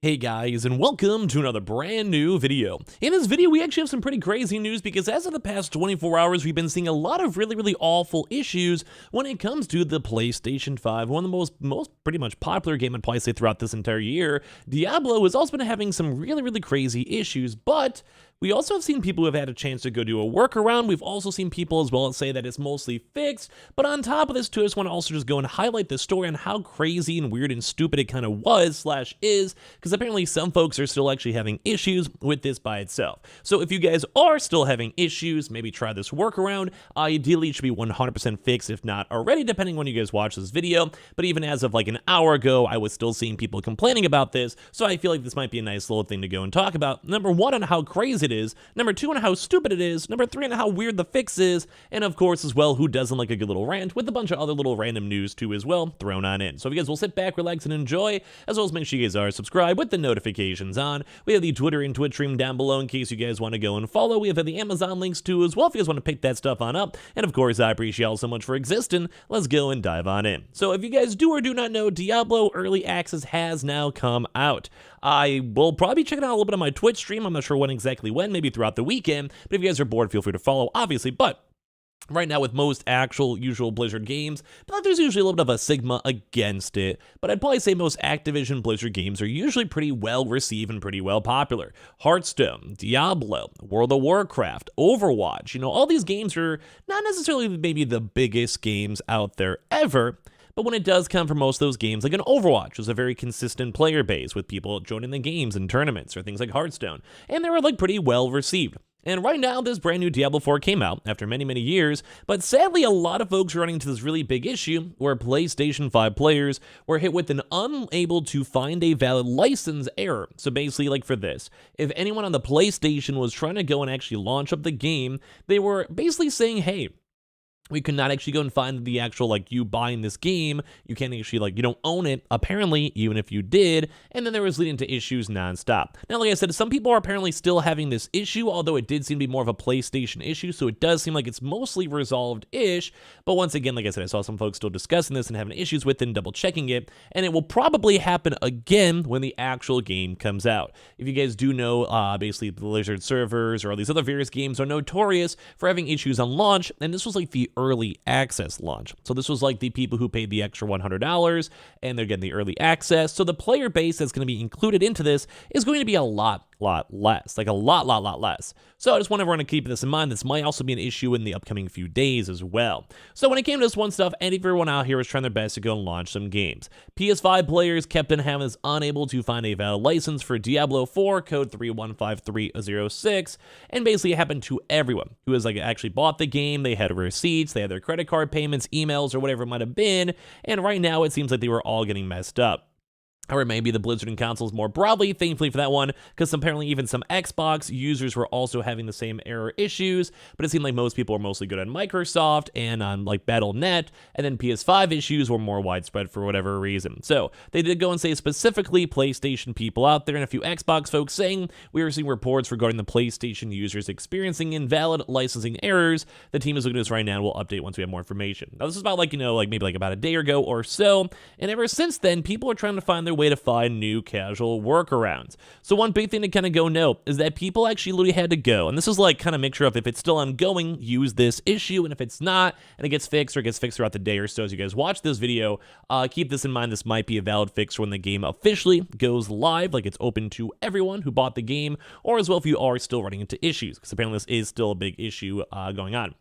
Hey guys, and welcome to another brand new video. In this video, we actually have some pretty crazy news because as of the past 24 hours, we've been seeing a lot of really awful issues when it comes to the PlayStation 5. One of the most pretty much popular game I'd probably say throughout this entire year. Diablo has also been having some really crazy issues, but we also have seen people who have had a chance to go do a workaround. We've also seen people as well say that it's mostly fixed, but on top of this too, I just want to also just go and highlight the story on how crazy and weird and stupid it kind of was / is, because apparently some folks are still actually having issues with this by itself. So if you guys are still having issues, maybe try this workaround. Ideally, it should be 100% fixed, if not already, depending when you guys watch this video. But even as of like an hour ago, I was still seeing people complaining about this, so I feel like this might be a nice little thing to go and talk about. Number one, on how crazy it is. Number two, on how stupid it is. Number three, on how weird the fix is. And of course, as well, who doesn't like a good little rant, with a bunch of other little random news too as well thrown on in. So if you guys will sit back, relax, and enjoy, as well as make sure you guys are subscribed with the notifications on. We have the Twitter and Twitch stream down below in case you guys want to go and follow. We have the Amazon links too as well if you guys want to pick that stuff on up. And of course, I appreciate y'all so much for existing. Let's go and dive on in. So if you guys do or do not know, Diablo Early Access has now come out. I will probably be checking out a little bit on my Twitch stream. I'm not sure when, maybe throughout the weekend. But if you guys are bored, feel free to follow, obviously. But right now, with most usual Blizzard games, but there's usually a little bit of a stigma against it. But I'd probably say most Activision Blizzard games are usually pretty well received and pretty well popular. Hearthstone, Diablo, World of Warcraft, Overwatch, all these games are not necessarily maybe the biggest games out there ever. But when it does come from most of those games, like an Overwatch, was a very consistent player base with people joining the games and tournaments or things like Hearthstone. And they were pretty well received. And right now, this brand new Diablo 4 came out after many years, but sadly, a lot of folks are running into this really big issue where PlayStation 5 players were hit with an unable to find a valid license error. So basically, for this, if anyone on the PlayStation was trying to go and actually launch up the game, they were basically saying, hey, we could not actually go and find the actual, you buying this game. You can't actually, you don't own it, apparently, even if you did. And then there was leading to issues nonstop. Now, like I said, some people are apparently still having this issue, although it did seem to be more of a PlayStation issue. So it does seem like it's mostly resolved-ish. But once again, like I said, I saw some folks still discussing this and having issues with it and double checking it. And it will probably happen again when the actual game comes out. If you guys do know, basically, the Blizzard servers or all these other various games are notorious for having issues on launch. And this was the early access launch. So this was the people who paid the extra $100 and they're getting the early access. So the player base that's going to be included into this is going to be a lot less, a lot less. So I just want everyone to keep this in mind. This might also be an issue in the upcoming few days as well. So when it came to this one stuff, everyone out here was trying their best to go and launch some games. PS5 players kept on having this unable to find a valid license for Diablo 4, code 315306, and basically it happened to everyone who has actually bought the game. They had receipts, they had their credit card payments, emails, or whatever it might have been, and right now it seems like they were all getting messed up. Or maybe the Blizzard and consoles more broadly, thankfully for that one, because apparently even some Xbox users were also having the same error issues, but it seemed like most people were mostly good on Microsoft and on Battle.net, and then PS5 issues were more widespread for whatever reason. So they did go and say specifically PlayStation people out there and a few Xbox folks saying we were seeing reports regarding the PlayStation users experiencing invalid licensing errors. The team is looking at this right now and we'll update once we have more information. Now this is about maybe about a day ago or so, and ever since then people are trying to find their way to find new casual workarounds. So one big thing to kind of go note is that people actually literally had to go, and this is kind of make sure if it's still ongoing, use this issue, and if it's not, and it gets fixed or it gets fixed throughout the day or so as you guys watch this video, keep this in mind. This might be a valid fix when the game officially goes live, it's open to everyone who bought the game, or as well if you are still running into issues, because apparently this is still a big issue going on.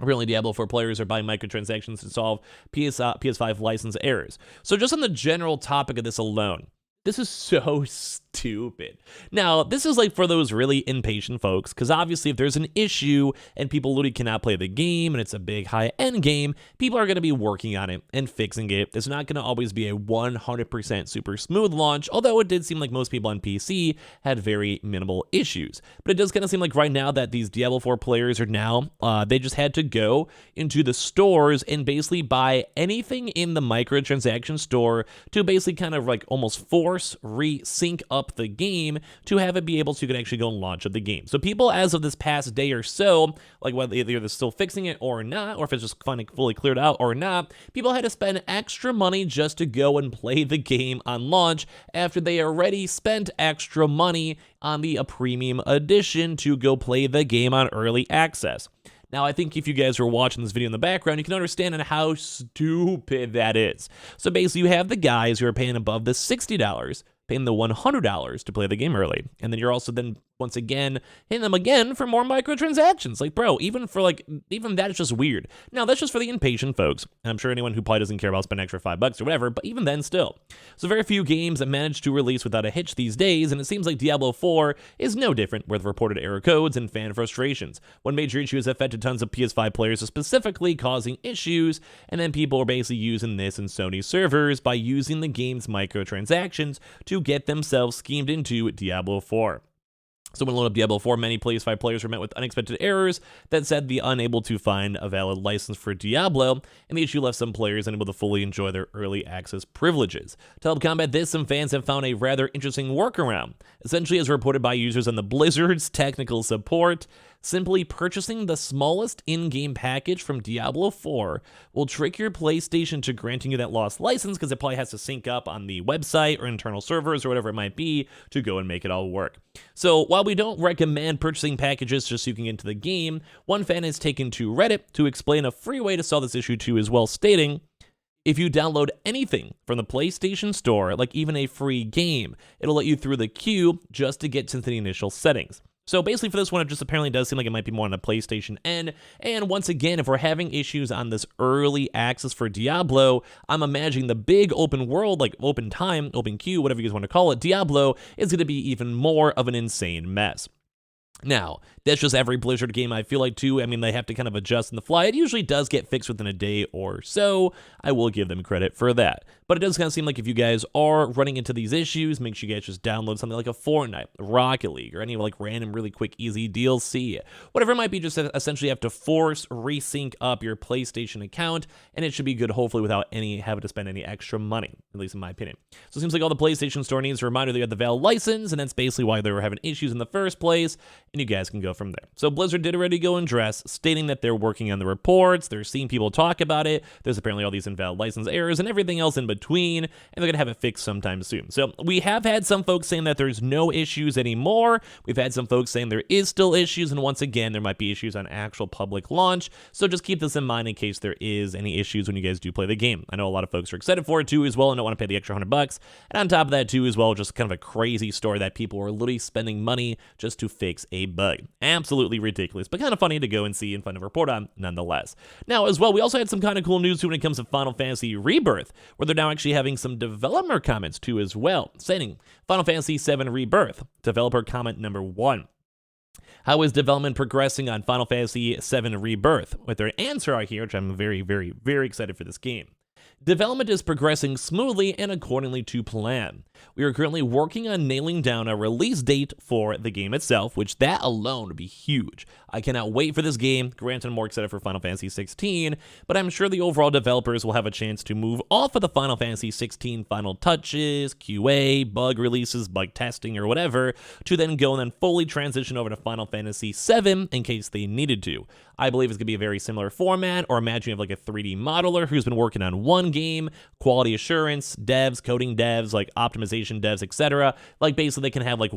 Apparently, Diablo 4 players are buying microtransactions to solve PS5 license errors. So just on the general topic of this alone, this is so stupid. Now, this is for those really impatient folks, because obviously if there's an issue and people literally cannot play the game and it's a big high-end game, people are going to be working on it and fixing it. It's not going to always be a 100% super smooth launch, although it did seem like most people on PC had very minimal issues. But it does kind of seem like right now that these Diablo 4 players are now, they just had to go into the stores and basically buy anything in the microtransaction store to basically kind of almost force force resync up the game to have it be able to actually go and launch up the game. So people, as of this past day or so, like whether they're still fixing it or not, or if it's just finally fully cleared out or not, people had to spend extra money just to go and play the game on launch after they already spent extra money on the premium edition to go play the game on early access. Now, I think if you guys are watching this video in the background, you can understand how stupid that is. So basically, you have the guys who are paying above the $60, paying the $100 to play the game early, and then you're also then once again hitting them again for more microtransactions. Like, bro, even that is just weird. Now, that's just for the impatient folks, and I'm sure anyone who probably doesn't care about spending extra $5 or whatever, but even then still. So very few games that manage to release without a hitch these days, and it seems like Diablo 4 is no different with reported error codes and fan frustrations. One major issue has affected tons of PS5 players, specifically causing issues, and then people are basically using this in Sony servers by using the game's microtransactions to get themselves schemed into Diablo 4. So when loading up Diablo 4, many PS5 players were met with unexpected errors that said the unable to find a valid license for Diablo, and the issue left some players unable to fully enjoy their early access privileges. To help combat this, some fans have found a rather interesting workaround. Essentially, as reported by users on the Blizzard's technical support, simply purchasing the smallest in-game package from Diablo 4 will trick your PlayStation to granting you that lost license, because it probably has to sync up on the website or internal servers or whatever it might be to go and make it all work. So while we don't recommend purchasing packages just so you can get into the game, one fan has taken to Reddit to explain a free way to solve this issue too as well, stating, if you download anything from the PlayStation Store, like even a free game, it'll let you through the queue just to get to the initial settings. So basically for this one, it just apparently does seem like it might be more on the PlayStation end. And once again, if we're having issues on this early access for Diablo, I'm imagining the big open world, like open time, open queue, whatever you guys want to call it, Diablo is going to be even more of an insane mess. Now, that's just every Blizzard game I feel like too. I mean, they have to kind of adjust on the fly. It usually does get fixed within a day or so. I will give them credit for that. But it does kind of seem like if you guys are running into these issues, make sure you guys just download something like a Fortnite, Rocket League, or any like random, really quick, easy DLC. Whatever it might be, just essentially have to force resync up your PlayStation account, and it should be good, hopefully, without having to spend any extra money, at least in my opinion. So it seems like all the PlayStation Store needs a reminder they got the valid license, and that's basically why they were having issues in the first place, and you guys can go from there. So Blizzard did already go and address, stating that they're working on the reports, they're seeing people talk about it, there's apparently all these invalid license errors and everything else in between, and they're going to have it fixed sometime soon. So we have had some folks saying that there's no issues anymore. We've had some folks saying there is still issues, and once again, there might be issues on actual public launch, so just keep this in mind in case there is any issues when you guys do play the game. I know a lot of folks are excited for it too as well, and don't want to pay the extra $100, and on top of that too as well, just kind of a crazy story that people are literally spending money just to fix a bug. Absolutely ridiculous, but kind of funny to go and see and find a report on nonetheless. Now as well, we also had some kind of cool news too when it comes to Final Fantasy Rebirth, where they're now actually having some developer comments too as well, saying Final Fantasy VII Rebirth, developer comment number 1. How is development progressing on Final Fantasy VII Rebirth? With their answer out here, which I'm very, very, very excited for this game. Development is progressing smoothly and accordingly to plan. We are currently working on nailing down a release date for the game itself, which that alone would be huge. I cannot wait for this game. Granted, I'm more excited for Final Fantasy 16, but I'm sure the overall developers will have a chance to move off of the Final Fantasy 16 final touches, QA, bug releases, bug testing, or whatever, to then go and then fully transition over to Final Fantasy 7 in case they needed to. I believe it's going to be a very similar format, or imagine you have like a 3D modeler who's been working on one game, quality assurance, devs, coding devs, like optimization devs, etc. Like basically they can have like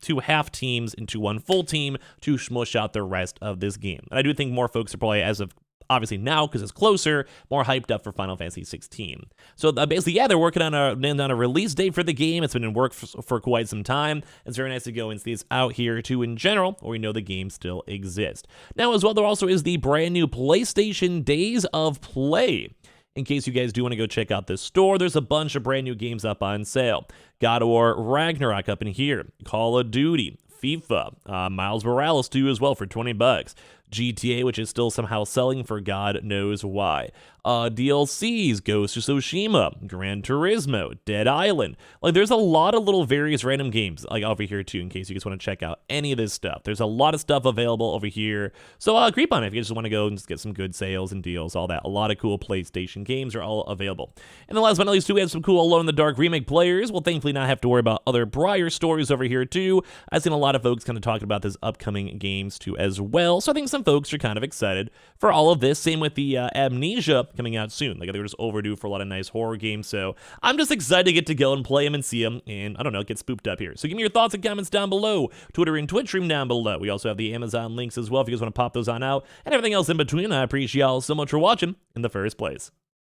two half teams into one full team to smush out the rest of this game. And I do think more folks are probably, as of obviously now because it's closer, more hyped up for Final Fantasy 16. So basically, yeah, they're working on a release date for the game. It's been in work for quite some time. It's very nice to go and see this out here too in general, where we know the game still exists. Now as well, there also is the brand new PlayStation Days of Play. In case you guys do want to go check out this store, there's a bunch of brand new games up on sale. God of War Ragnarok up in here, Call of Duty, FIFA, Miles Morales 2 as well for $20, GTA, which is still somehow selling for God knows why. DLCs, Ghost of Tsushima, Gran Turismo, Dead Island. Like, there's a lot of little various random games, like, over here, too, in case you guys want to check out any of this stuff. There's a lot of stuff available over here, so creep on it if you just want to go and just get some good sales and deals, all that. A lot of cool PlayStation games are all available. And then last but not least, we have some cool Alone in the Dark remake players. We'll thankfully not have to worry about other prior stories over here, too. I've seen a lot of folks kind of talking about this upcoming games, too, as well, so I think some folks are kind of excited for all of this. Same with the Amnesia coming out soon. Like, they're just overdue for a lot of nice horror games, so I'm just excited to get to go and play them and see them, and I don't know, get spooked up here. So give me your thoughts and comments down below. Twitter and Twitch stream down below. We also have the Amazon links as well if you guys want to pop those on out, and everything else in between. I appreciate y'all so much for watching in the first place.